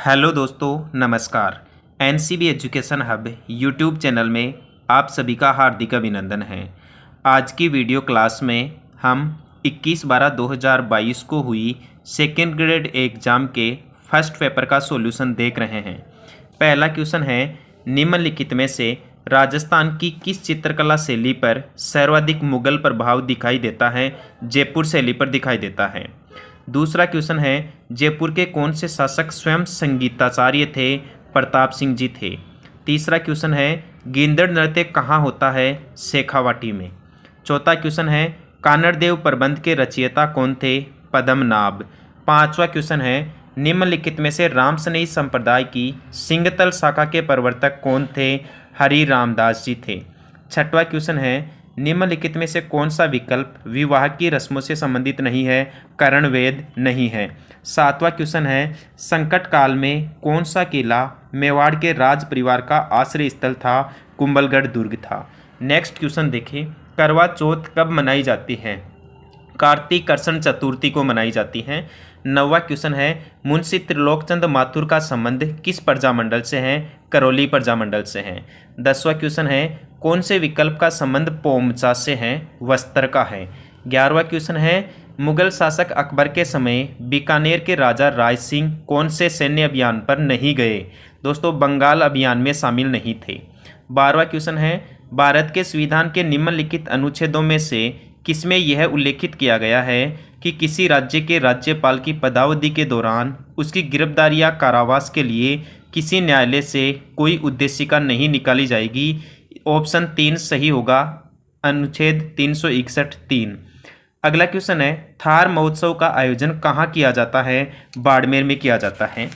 Hello दोस्तों, नमस्कार। NCB education hub YouTube channel में आप सभी का हार्दिक अभिनंदन है। आज की वीडियो क्लास में हम 21/12/2022 को हुई सेकेंड ग्रेड एग्ज़ाम के फर्स्ट पेपर का सॉल्यूशन देख रहे हैं। पहला क्वेश्चन है, निम्नलिखित में से राजस्थान की किस चित्रकला शैली पर सर्वाधिक मुगल प्रभाव दिखाई देता है? जयपुर शैली पर दिखाई देता है। दूसरा क्वेश्चन है, जयपुर के कौन से शासक स्वयं संगीताचार्य थे? प्रताप सिंह जी थे। तीसरा क्वेश्चन है, गिंदड़ नृत्य कहाँ होता है? शेखावाटी में। चौथा क्वेश्चन है, कानड़देव प्रबंध के रचयिता कौन थे? पद्मनाभ। पांचवा क्वेश्चन है, निम्नलिखित में से रामसनेही संप्रदाय की सिंगतल शाखा के प्रवर्तक कौन थे? हरि रामदास जी थे। छठवां क्वेश्चन है, निम्नलिखित में से कौन सा विकल्प विवाह की रस्मों से संबंधित नहीं है? कर्णवेद नहीं है। सातवां क्वेश्चन है, संकट काल में कौन सा किला मेवाड़ के राज परिवार का आश्रय स्थल था? कुंभलगढ़ दुर्ग था। नेक्स्ट क्वेश्चन देखिए, करवा चौथ कब मनाई जाती है? कार्तिक कृष्ण चतुर्थी को मनाई जाती है। नौवां क्वेश्चन है, मुंशी त्रिलोकचंद माथुर का संबंध किस प्रजामंडल से है? करौली प्रजामंडल से है। 10वां क्वेश्चन है, कौन से विकल्प का संबंध पोमचा से है? वस्त्र का है। 11वां क्वेश्चन है, मुगल शासक अकबर के समय बीकानेर के राजा राय सिंह कौन से सैन्य अभियान पर नहीं गए? दोस्तों, बंगाल अभियान में शामिल नहीं थे। 12वां क्वेश्चन है, भारत के संविधान के निम्नलिखित अनुच्छेदों में से किसमें यह उल्लेखित किया गया है कि किसी राज्य के राज्यपाल की पदावधि के दौरान उसकी गिरफ्तारी या कारावास के लिए किसी न्यायालय से कोई उद्देशिका नहीं निकाली जाएगी? ऑप्शन 3 सही होगा, अनुच्छेद 361(3). अगला क्वेश्चन है, थार महोत्सव का आयोजन कहाँ किया जाता है? बाड़मेर में किया जाता है।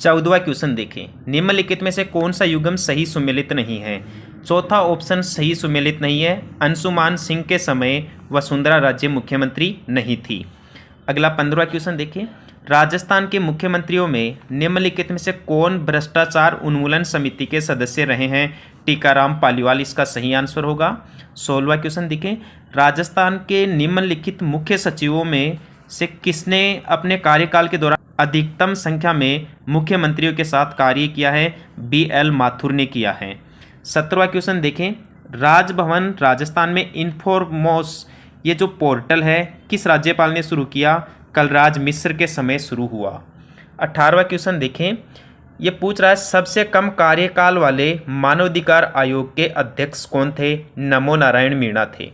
14वां क्वेश्चन देखें, निम्नलिखित में से कौन सा युग्म सही सुमेलित नहीं है? चौथा ऑप्शन सही सुमेलित नहीं है, अंशुमान सिंह के समय वसुंधरा राज्य मुख्यमंत्री नहीं थी। अगला 15वां क्वेश्चन देखिए, राजस्थान के मुख्यमंत्रियों में निम्नलिखित में से कौन भ्रष्टाचार उन्मूलन समिति के सदस्य रहे हैं? टीकाराम पालीवाल इसका सही आंसर होगा। 16वां क्वेश्चन देखिए, राजस्थान के निम्नलिखित मुख्य सचिवों में से किसने अपने कार्यकाल के दौरान अधिकतम संख्या में मुख्यमंत्रियों के साथ कार्य किया है? BL माथुर ने किया है। 17वां क्वेश्चन देखें, राजभवन राजस्थान में इन्फोर्मोस ये जो पोर्टल है किस राज्यपाल ने शुरू किया? कलराज मिश्र के समय शुरू हुआ। 18वां क्वेश्चन देखें, ये पूछ रहा है सबसे कम कार्यकाल वाले मानवाधिकार आयोग के अध्यक्ष कौन थे? नमो नारायण मीणा थे।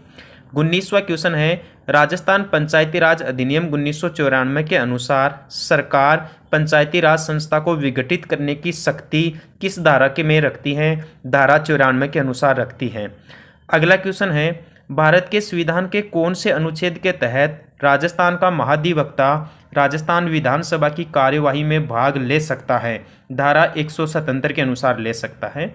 19वां क्वेश्चन है, राजस्थान पंचायती राज अधिनियम 1994 के अनुसार सरकार पंचायती राज संस्था को विघटित करने की शक्ति किस धारा के में रखती है? धारा 94 के अनुसार रखती है। अगला क्वेश्चन है, भारत के संविधान के कौन से अनुच्छेद के तहत राजस्थान का महाधिवक्ता राजस्थान विधानसभा की कार्यवाही में भाग ले सकता है? धारा 177 के अनुसार ले सकता है।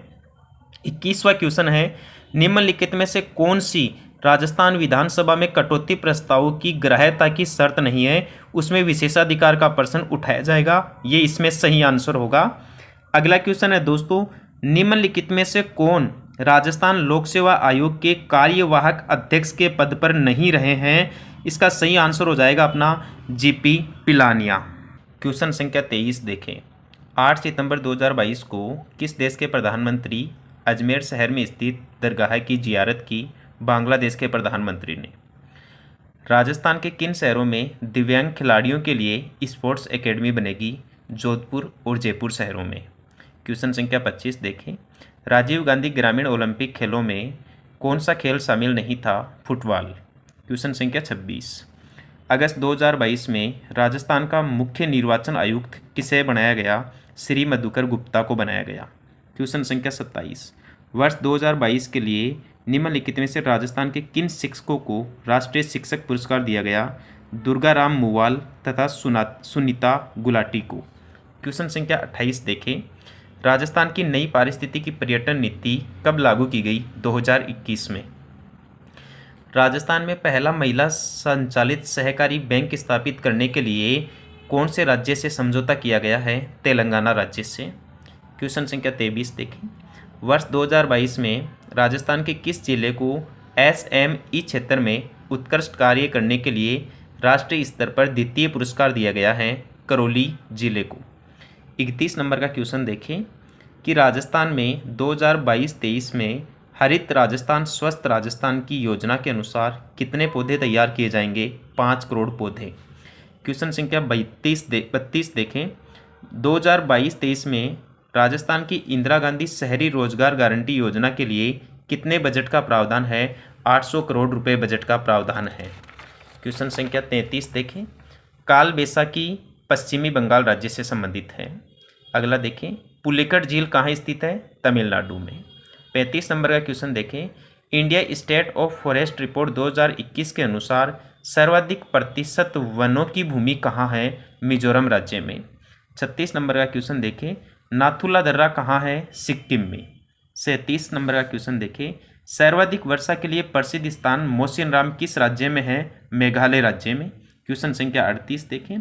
21वां क्वेश्चन है, निम्नलिखित में से कौन सी राजस्थान विधानसभा में कटौती प्रस्तावों की ग्राह्यता की शर्त नहीं है? उसमें विशेषाधिकार का प्रश्न उठाया जाएगा, ये इसमें सही आंसर होगा। अगला क्वेश्चन है दोस्तों, निम्नलिखित में से कौन राजस्थान लोक सेवा आयोग के कार्यवाहक अध्यक्ष के पद पर नहीं रहे हैं? इसका सही आंसर हो जाएगा अपना GP पिलानिया। क्वेश्चन संख्या 23 देखें, 8 सितंबर 2022 को किस देश के प्रधानमंत्री अजमेर शहर में स्थित दरगाह की जियारत की? बांग्लादेश के प्रधानमंत्री ने। राजस्थान के किन शहरों में दिव्यांग खिलाड़ियों के लिए स्पोर्ट्स एकेडमी बनेगी? जोधपुर और जयपुर शहरों में। क्वेश्चन संख्या 25 देखें, राजीव गांधी ग्रामीण ओलंपिक खेलों में कौन सा खेल शामिल नहीं था? फुटबॉल। क्वेश्चन संख्या 26, अगस्त 2022 में राजस्थान का मुख्य निर्वाचन आयुक्त किसे बनाया गया? श्री मधुकर गुप्ता को बनाया गया। क्वेश्चन संख्या 27, वर्ष 2022 के लिए निम्नलिखित में से राजस्थान के किन शिक्षकों को राष्ट्रीय शिक्षक पुरस्कार दिया गया? दुर्गाराम मुवाल तथा सुनीता गुलाटी को। क्वेश्चन संख्या 28 देखें, राजस्थान की नई पारिस्थितिकी पर्यटन नीति कब लागू की गई? 2021 में। राजस्थान में पहला महिला संचालित सहकारी बैंक स्थापित करने के लिए कौन से राज्य से समझौता किया गया है? तेलंगाना राज्य से। क्वेश्चन संख्या 23 देखें, वर्ष 2022 में राजस्थान के किस जिले को SME क्षेत्र में उत्कृष्ट कार्य करने के लिए राष्ट्रीय स्तर पर द्वितीय पुरस्कार दिया गया है? करौली जिले को। 31 नंबर का क्वेश्चन देखें कि राजस्थान में 2022-23 में हरित राजस्थान स्वस्थ राजस्थान की योजना के अनुसार कितने पौधे तैयार किए जाएंगे? 5 करोड़ पौधे। क्वेश्चन संख्या 32 देखें। 2022-23 में राजस्थान की इंदिरा गांधी शहरी रोजगार गारंटी योजना के लिए कितने बजट का प्रावधान है? 800 करोड़ रुपए बजट का प्रावधान है। क्वेश्चन संख्या 33 देखें। काल बैसाखी पश्चिमी बंगाल राज्य से संबंधित है। अगला देखें, पुलिकट झील कहाँ स्थित है? तमिलनाडु में। 35 नंबर का क्वेश्चन देखें। India state of forest report 2021 के अनुसार सर्वाधिक प्रतिशत वनों की भूमि कहाँ है? मिजोरम राज्य में। 36 नंबर का क्वेश्चन देखें। नाथुला दर्रा कहाँ है? सिक्किम में। 37 नंबर का क्वेश्चन देखें। सर्वाधिक वर्षा के लिए प्रसिद्ध स्थान मोसिनराम किस राज्य में है? मेघालय राज्य में। क्वेश्चन संख्या 38 देखें।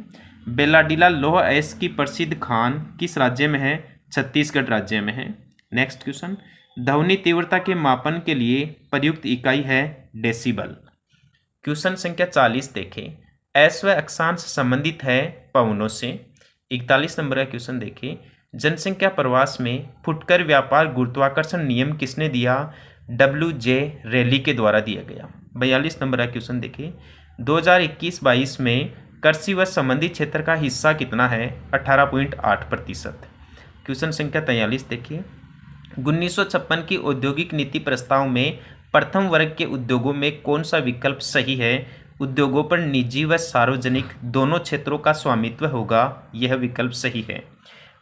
बेलाडीला लौह अयस्क की प्रसिद्ध खान किस राज्य में है? छत्तीसगढ़ राज्य में है। नेक्स्ट क्वेश्चन, ध्वनि तीव्रता के मापन के लिए प्रयुक्त इकाई है डेसिबल। क्वेश्चन संख्या 40 देखें। अश्व व अक्षांश संबंधित है पवनों से। 41 नंबर का क्वेश्चन देखें। जनसंख्या प्रवास में फुटकर व्यापार गुरुत्वाकर्षण नियम किसने दिया? WJ रैली के द्वारा दिया गया। 42 नंबर का क्वेश्चन देखें। 2021-22 में कृषि व संबंधित क्षेत्र का हिस्सा कितना है? 18.8%। क्वेश्चन संख्या 43 देखिए। 1956 की औद्योगिक नीति प्रस्ताव में प्रथम वर्ग के उद्योगों में कौन सा विकल्प सही है? उद्योगों पर निजी व सार्वजनिक दोनों क्षेत्रों का स्वामित्व होगा, यह विकल्प सही है।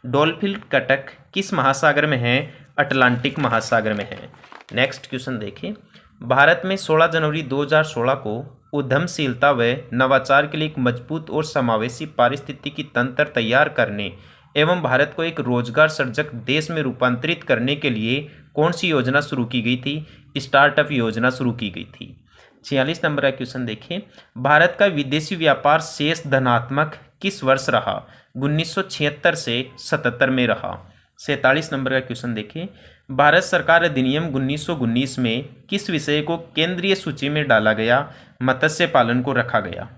डॉल्फिन कटक किस महासागर में है? अटलांटिक महासागर में है। नेक्स्ट क्वेश्चन देखिए। भारत में 16 जनवरी 2016 को उद्यमशीलता व नवाचार के लिए एक मजबूत और समावेशी पारिस्थितिकी तंत्र तैयार करने एवं भारत को एक रोजगार सर्जक देश में रूपांतरित करने के लिए कौन सी योजना शुरू की गई थी? स्टार्टअप योजना शुरू की गई थी। 46 नंबर का क्वेश्चन देखें। भारत का विदेशी व्यापार शेष धनात्मक किस वर्ष रहा? 1976 से 77 में रहा। 47 नंबर का क्वेश्चन देखें। भारत सरकार अधिनियम 1919 में किस विषय को केंद्रीय सूची में डाला गया? मत्स्य पालन को रखा गया।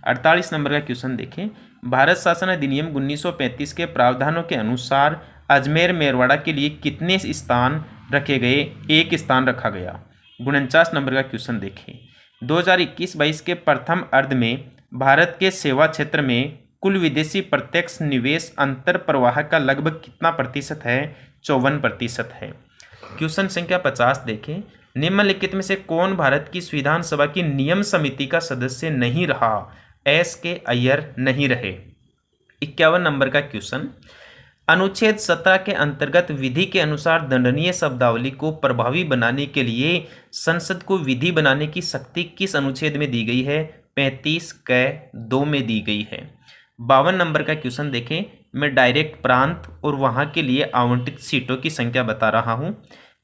48 नंबर का क्वेश्चन देखें। भारत शासन अधिनियम 1935 के प्रावधानों के अनुसार अजमेर मेरवाड़ा के लिए कितने स्थान रखे गए? 1 स्थान रखा गया। 49 नंबर का क्वेश्चन देखें। 2021-22 के प्रथम अर्ध में भारत के सेवा क्षेत्र में कुल विदेशी प्रत्यक्ष निवेश अंतर प्रवाह का लगभग कितना प्रतिशत है? 54% है। क्वेश्चन संख्या 50 देखें। निम्नलिखित में से कौन भारत की संविधान सभा की नियम समिति का सदस्य नहीं रहा? SK अय्यर नहीं रहे। 51 नंबर का क्वेश्चन। अनुच्छेद 17 के अंतर्गत विधि के अनुसार दंडनीय शब्दावली को प्रभावी बनाने के लिए संसद को विधि बनाने की शक्ति किस अनुच्छेद में दी गई है? 35(2) में दी गई है। 52 नंबर का क्वेश्चन देखें। मैं डायरेक्ट प्रांत और वहां के लिए आवंटित सीटों की संख्या बता रहा हूं।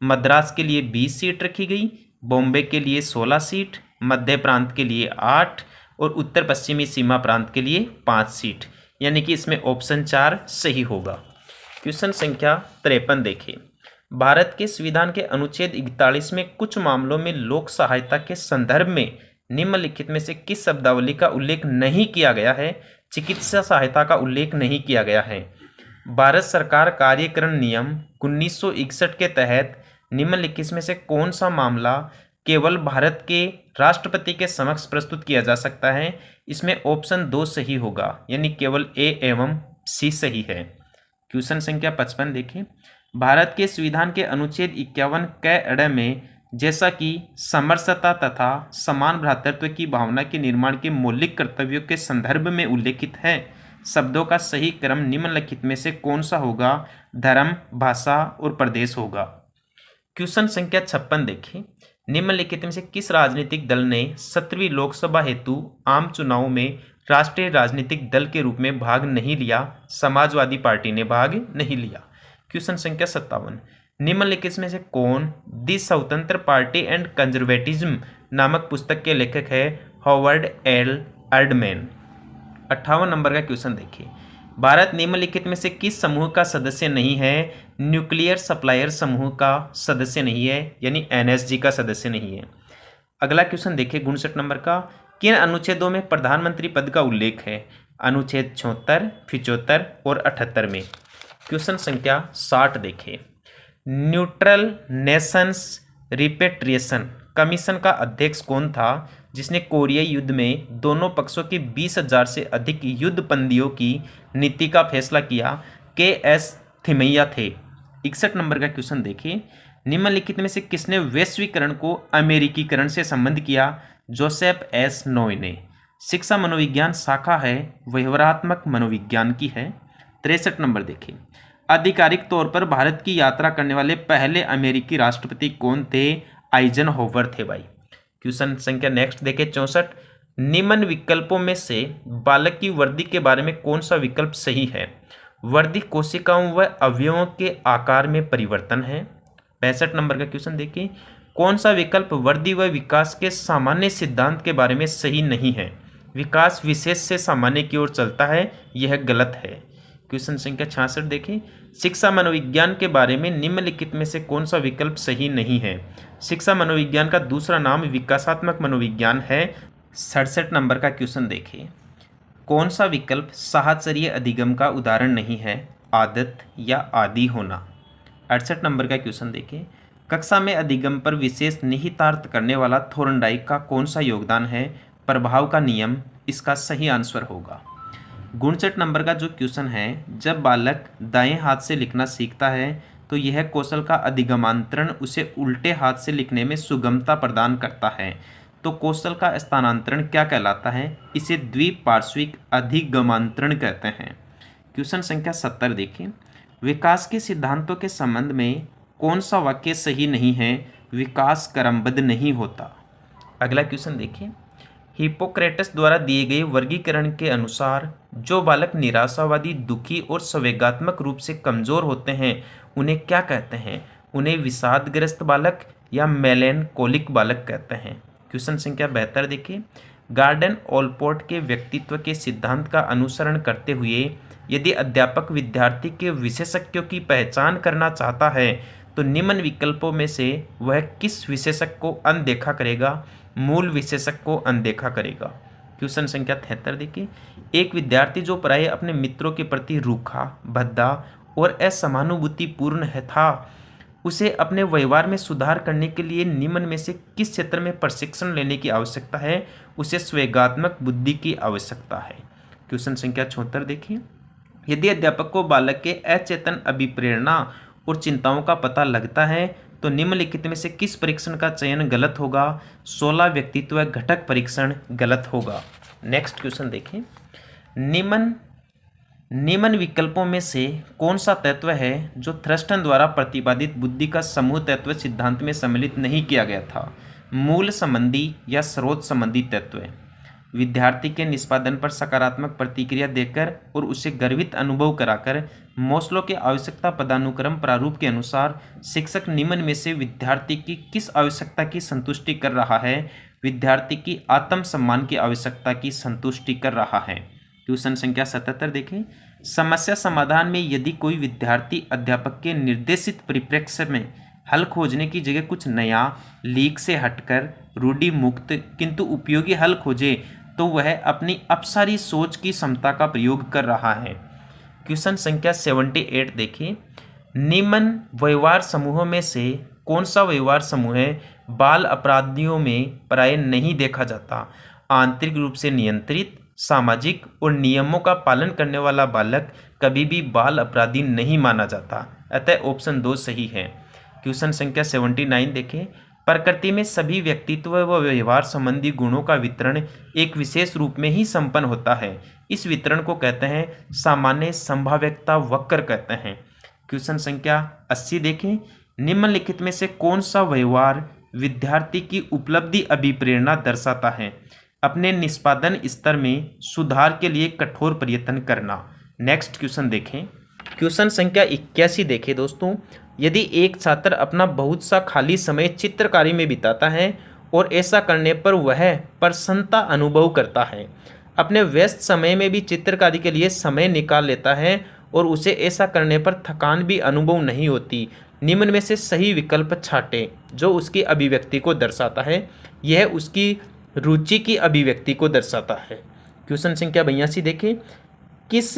मद्रास के लिए 20 सीट रखी गई, बॉम्बे के लिए 16 सीट, मध्य प्रांत के लिए 8 और उत्तर पश्चिमी सीमा प्रांत के लिए 5 सीट, यानी कि इसमें ऑप्शन 4 सही होगा। क्वेश्चन संख्या 53 देखें। भारत के संविधान के अनुच्छेद 41 में कुछ मामलों में लोक सहायता के संदर्भ में निम्नलिखित में से किस शब्दावली का उल्लेख नहीं किया गया है? चिकित्सा सहायता का उल्लेख नहीं किया गया है। भारत सरकार कार्यकरण नियम 1961 के तहत निम्नलिखित में से कौन सा मामला केवल भारत के राष्ट्रपति के समक्ष प्रस्तुत किया जा सकता है? इसमें ऑप्शन 2 सही होगा, यानी केवल A एवं C सही है। क्वेश्चन संख्या 55 देखें। भारत के संविधान के अनुच्छेद 51 क अड़ में जैसा कि समरसता तथा समान भ्रातृत्व की भावना के निर्माण के मौलिक कर्तव्यों के संदर्भ में उल्लेखित है, शब्दों का सही क्रम निम्नलिखित में से कौन सा होगा? धर्म, भाषा और प्रदेश होगा। क्वेश्चन संख्या 56 देखें। निम्नलिखित में से किस राजनीतिक दल ने 17वीं लोकसभा हेतु आम चुनाव में राष्ट्रीय राजनीतिक दल के रूप में भाग नहीं लिया? समाजवादी पार्टी ने भाग नहीं लिया। क्वेश्चन संख्या 57। निम्नलिखित में से कौन दी स्वतंत्र पार्टी एंड कंजर्वेटिज्म नामक पुस्तक के लेखक है? Howard L Erdman. 58 नंबर का क्वेश्चन देखिए। भारत निम्नलिखित में से किस समूह का सदस्य नहीं है? न्यूक्लियर सप्लायर समूह का सदस्य नहीं है, यानी NSG का सदस्य नहीं है। अगला क्वेश्चन देखिए 59 नंबर का। किन अनुच्छेदों में प्रधानमंत्री पद का उल्लेख है? अनुच्छेद 76, 75 और 78 में। क्वेश्चन संख्या 60 देखें। न्यूट्रल नेशंस रिपेट्रिएशन कमीशन का अध्यक्ष कौन था जिसने कोरियाई युद्ध में दोनों पक्षों के 20,000 से अधिक युद्ध बंदियों की नीति का फैसला किया? के.एस. थिमैया थे। 61 नंबर का क्वेश्चन देखिए। निम्नलिखित में से किसने वैश्वीकरण को अमेरिकीकरण से संबंध किया? जोसेफ एस नोए ने। शिक्षा मनोविज्ञान शाखा है, व्यवहारात्मक मनोविज्ञान की है। 63 नंबर देखिए। आधिकारिक तौर पर भारत की यात्रा करने वाले पहले अमेरिकी राष्ट्रपति कौन थे? आइजनहोवर थे भाई। क्वेश्चन संख्या नेक्स्ट देखें 64। निम्न विकल्पों में से बालक की वर्दी के बारे में कौन सा विकल्प सही है? वर्दी कोशिकाओं व अवयवों के आकार में परिवर्तन है। 65 नंबर का क्वेश्चन देखिए। कौन सा विकल्प वर्दी व विकास के सामान्य सिद्धांत के बारे में सही नहीं है? विकास विशेष से सामान्य की ओर चलता है, यह गलत है। क्वेश्चन संख्या 66 देखें। शिक्षा मनोविज्ञान के बारे में निम्नलिखित में से कौन सा विकल्प सही नहीं है? शिक्षा मनोविज्ञान का दूसरा नाम विकासात्मक मनोविज्ञान है। 67 नंबर का क्वेश्चन देखिए। कौन सा विकल्प साहचर्य अधिगम का उदाहरण नहीं है? आदत या आदि होना। 68 नंबर का क्वेश्चन देखिए। कक्षा में अधिगम पर विशेष निहितार्थ करने वाला थोर्नडाइक का कौन सा योगदान है? प्रभाव का नियम इसका सही आंसर होगा। 59 नंबर का जो क्वेश्चन है, जब बालक दाएं हाथ से लिखना सीखता है तो यह कौशल का अधिगमांतरण उसे उल्टे हाथ से लिखने में सुगमता प्रदान करता है, तो कौशल का स्थानांतरण क्या कहलाता है? इसे द्विपार्श्विक अधिगमांतरण कहते हैं। क्वेश्चन संख्या 70 देखिए। विकास के सिद्धांतों के संबंध में कौन सा वाक्य सही नहीं है? विकास क्रमबद्ध नहीं होता। अगला क्वेश्चन देखिए। हिप्पोक्रेटस द्वारा दिए गए वर्गीकरण के अनुसार जो बालक निराशावादी, दुखी और संवेगात्मक रूप से कमजोर होते हैं उन्हें क्या कहते हैं? उन्हें विषादग्रस्त बालक या मेलेनकोलिक बालक कहते हैं। क्वेश्चन संख्या 72 देखिए। गार्डन ओलपोर्ट के व्यक्तित्व के सिद्धांत का अनुसरण करते हुए यदि अध्यापक विद्यार्थी के विशेषज्ञों की पहचान करना चाहता है तो निम्न विकल्पों में से वह किस विशेषज्ञ को अनदेखा करेगा? मूल विशेषज्ञ को अनदेखा करेगा। क्वेश्चन संख्या 73 देखिए। एक विद्यार्थी जो प्रायः अपने मित्रों के प्रति रूखा, भद्दा और असमानुभूतिपूर्ण है था, उसे अपने व्यवहार में सुधार करने के लिए निम्न में से किस क्षेत्र में प्रशिक्षण लेने की आवश्यकता है? उसे स्वेगात्मक बुद्धि की आवश्यकता है। क्वेश्चन संख्या 74 देखिए। यदि अध्यापक को बालक के अचेतन अभिप्रेरणा और चिंताओं का पता लगता है तो निम्नलिखित में से किस परीक्षण का चयन गलत होगा? 16 व्यक्तित्व घटक परीक्षण गलत होगा। नेक्स्ट क्वेश्चन देखें। निम्न विकल्पों में से कौन सा तत्व है जो थ्रस्टन द्वारा प्रतिपादित बुद्धि का समूह तत्व सिद्धांत में सम्मिलित नहीं किया गया था? मूल संबंधी या स्रोत संबंधी तत्व। विद्यार्थी के निष्पादन पर सकारात्मक प्रतिक्रिया देकर और उसे गर्वित अनुभव कराकर मोस्लो के आवश्यकता पदानुक्रम प्रारूप के अनुसार शिक्षक निम्न में से विद्यार्थी की किस आवश्यकता की संतुष्टि कर रहा है? विद्यार्थी की आत्मसम्मान की आवश्यकता की संतुष्टि कर रहा है। क्वेश्चन संख्या 77 देखें। समस्या समाधान में यदि कोई विद्यार्थी अध्यापक के निर्देशित परिप्रेक्ष्य में हल खोजने की जगह कुछ नया, लीक से हटकर रूढ़ि मुक्त किंतु उपयोगी हल खोजे तो वह अपनी अपसारी सोच की क्षमता का प्रयोग कर रहा है। क्वेश्चन संख्या 78 देखिए। निम्न व्यवहार समूहों में से कौन सा व्यवहार समूह है बाल अपराधियों में प्राय नहीं देखा जाता? आंतरिक रूप से नियंत्रित, सामाजिक और नियमों का पालन करने वाला बालक कभी भी बाल अपराधी नहीं माना जाता, अतः ऑप्शन 2 सही है। क्वेश्चन संख्या 79 देखें। प्रकृति में सभी व्यक्तित्व व व्यवहार संबंधी गुणों का वितरण एक विशेष रूप में ही संपन्न होता है। इस वितरण को कहते हैं सामान्य संभाव्यता वक्र कहते हैं। क्वेश्चन संख्या 80 देखें। निम्नलिखित में से कौन सा व्यवहार विद्यार्थी की उपलब्धि अभिप्रेरणा दर्शाता है? अपने निष्पादन स्तर में सुधार के लिए कठोर प्रयत्न करना। नेक्स्ट क्वेश्चन देखें। क्वेश्चन संख्या 81 देखें दोस्तों। यदि एक छात्र अपना बहुत सा खाली समय चित्रकारी में बिताता है और ऐसा करने पर वह प्रसन्नता अनुभव करता है, अपने व्यस्त समय में भी चित्रकारी के लिए समय निकाल लेता है और उसे ऐसा करने पर थकान भी अनुभव नहीं होती, निम्न में से सही विकल्प छांटे जो उसकी अभिव्यक्ति को दर्शाता है। यह उसकी रुचि की अभिव्यक्ति को दर्शाता है। क्वेश्चन संख्या 82 देखें। किस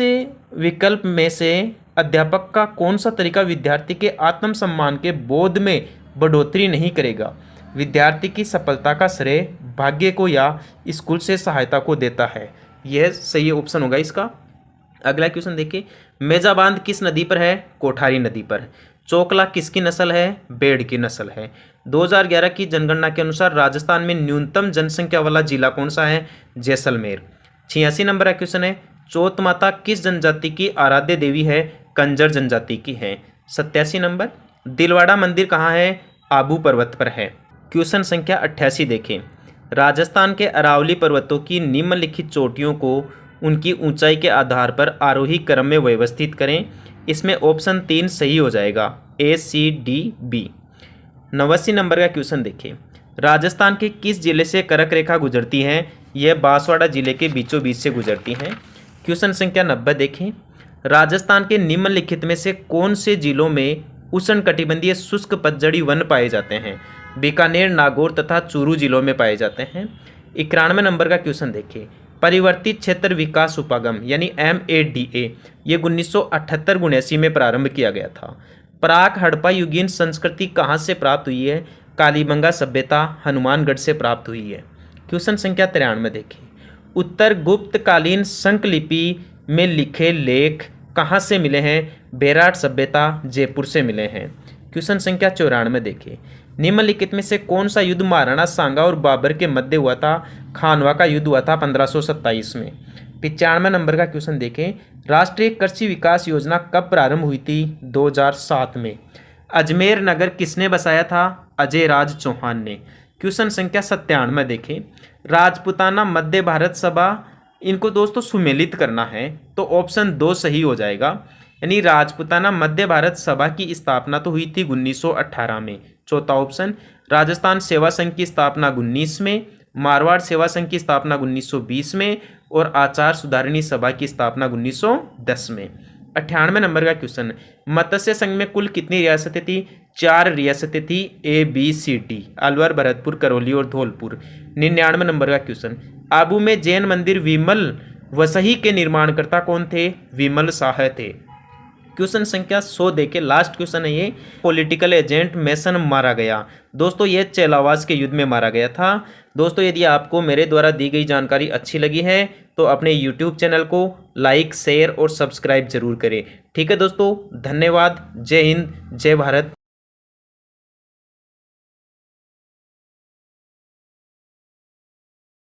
विकल्प में से अध्यापक का कौन सा तरीका विद्यार्थी के आत्मसम्मान के बोध में बढ़ोतरी नहीं करेगा? विद्यार्थी की सफलता का श्रेय भाग्य को या स्कूल से सहायता को देता है? यह सही ऑप्शन होगा इसका। अगला क्वेश्चन देखिए, मेजाबांध किस नदी पर है? कोठारी नदी पर। चोकला किसकी नस्ल है? भेड़ की नस्ल है। 2011 की जनगणना के अनुसार राजस्थान में न्यूनतम जनसंख्या वाला जिला कौन सा है? जैसलमेर। 86 नंबर का क्वेश्चन है, चौथ माता किस जनजाति की आराध्य देवी है? कंजर जनजाति की है। 87 नंबर, दिलवाड़ा मंदिर कहाँ है? आबू पर्वत पर है। क्वेश्चन संख्या 88 देखें, राजस्थान के अरावली पर्वतों की निम्नलिखित चोटियों को उनकी ऊंचाई के आधार पर आरोही क्रम में व्यवस्थित करें। इसमें ऑप्शन 3 सही हो जाएगा, A, C, D, B। 89 number का क्वेश्चन देखिए, राजस्थान के किस जिले से कर्क रेखा गुजरती है? यह बांसवाड़ा जिले के बीचों बीच से गुजरती है। क्वेश्चन संख्या 90 देखें, राजस्थान के निम्नलिखित में से कौन से जिलों में उष्णकटिबंधीय शुष्क पतझड़ी वन पाए जाते हैं? बीकानेर, नागौर तथा चूरू जिलों में पाए जाते हैं। 91 नंबर का क्वेश्चन देखिए, परिवर्तित क्षेत्र विकास उपागम यानी MADA ये 1978-79 में प्रारंभ किया गया था। प्राक हड़प्पा युगीन संस्कृति कहाँ से प्राप्त हुई है? कालीबंगा सभ्यता हनुमानगढ़ से प्राप्त हुई है। क्वेश्चन संख्या 93 देखिए, उत्तर गुप्तकालीन संकलिपि में लिखे लेख कहाँ से मिले हैं? बेराट सभ्यता जयपुर से मिले हैं। क्वेश्चन संख्या 94 देखिए, निम्नलिखित में से कौन सा युद्ध महाराणा सांगा और बाबर के मध्य हुआ था? खानवा का युद्ध हुआ था 1527 में। 95 नंबर का क्वेश्चन देखें, राष्ट्रीय कृषि विकास योजना कब प्रारंभ हुई थी? 2007 में। अजमेर नगर किसने बसाया था? अजय राज चौहान ने। क्वेश्चन संख्या 97 देखें, राजपूताना मध्य भारत सभा, इनको दोस्तों सुमेलित करना है तो ऑप्शन 2 सही हो जाएगा, यानी राजपूताना मध्य भारत सभा की स्थापना तो हुई थी 1918 में। चौथा ऑप्शन, राजस्थान सेवा संघ की स्थापना 19 में, मारवाड़ सेवा संघ की स्थापना 1920 में और आचार सुधारिणी सभा की स्थापना 1910 में। 98 नंबर का क्वेश्चन, मत्स्य संघ में कुल कितनी रियासतें थी? 4 रियासतें थी, A, B, C, D, Alwar, Bharatpur, Karauli और धौलपुर। 99 नंबर का क्वेश्चन, आबू में जैन मंदिर विमल वसही के निर्माणकर्ता कौन थे? विमल शाह थे। क्वेश्चन संख्या 100 देखे, लास्ट क्वेश्चन है ये, पॉलिटिकल एजेंट मेसन मारा गया। दोस्तों ये चेलावास के युद्ध में मारा गया था। दोस्तों यदि आपको मेरे द्वारा दी गई जानकारी अच्छी लगी है तो अपने YouTube चैनल को लाइक, शेयर और सब्सक्राइब जरूर करें। ठीक है दोस्तों, धन्यवाद। जय हिंद, जय भारत।